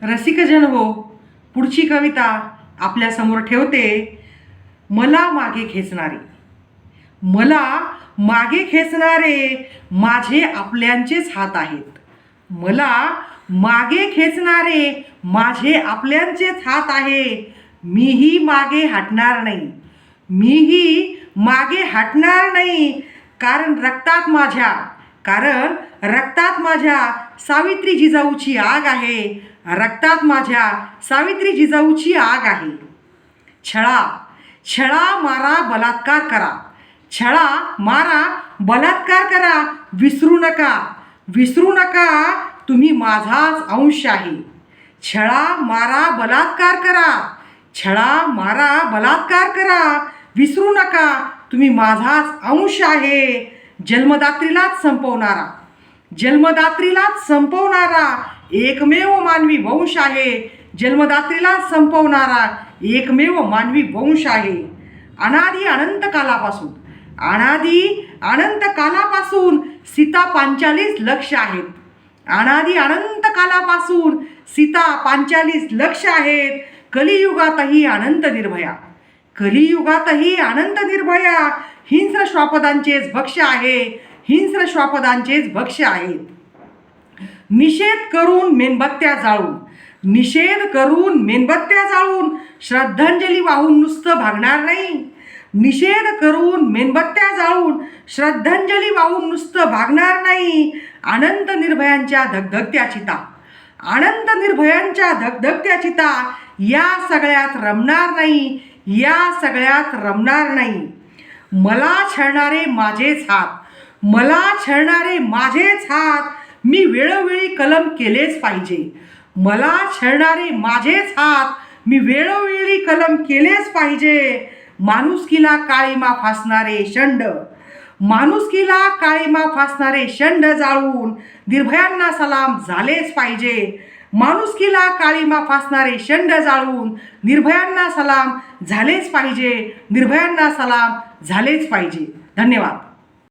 रसिकजन हो, पुढची कविता आपल्यासमोर ठेवते. मला मागे खेचणारे, मला मागे खेचणारे माझे आपल्यांचेच हात आहेत. मला मागे खेचणारे माझे आपल्यांचेच हात आहे. मीही मागे हटणार नाही, मीही मागे हटणार नाही. कारण रक्तात माझ्या सावित्री जिजाऊची आग आहे. रक्तात माझ्या सावित्री जिजाऊची आग आहे. छळा मारा बलात्कार करा, छळा मारा बलात्कार करा. विसरू नका तुम्ही माझाच अंश आहे. छळा मारा बलात्कार करा, छळा मारा बलात्कार करा. विसरू नका तुम्ही माझाच अंश आहे. जन्मदात्रीलाच संपवणारा एकमेव मानवी वंश आहे. जन्मदात्रीलाच संपवणारा एकमेव मानवी वंश आहे. अनादी अनंत कालापासून सीता पांचालीस लक्ष आहेत. अनादी अनंत कालापासून सीता पांचालीस लक्ष आहेत. कलियुगातही अनंत निर्भया हिंस्र श्वापदांचेच भक्ष्य आहे. हिंस्र भक्ष्य आहेत. निषेध करून मेणबत्त्या जाळून श्रद्धांजली वाहून नुसतं भागणार नाही. निषेध करून मेणबत्त्या जाळून श्रद्धांजली वाहून नुसतं भागणार नाही. अनंत निर्भयांच्या धगधगत्या चिता या सगळ्यात रमणार नाही. मला छळणारे माझेच हात मी वेळोवेळी कलम केलेच पाहिजे. मला छळणारे माझेच हात मी वेळोवेळी कलम केलेच पाहिजे. माणुसकीला काळीमा फासणारे शंड जाळून निर्भयांना सलाम झालेच पाहिजे. माणुसकीला काळीमा फासणारे शंड जाळून निर्भयांना सलाम झालेच पाहिजे. धन्यवाद.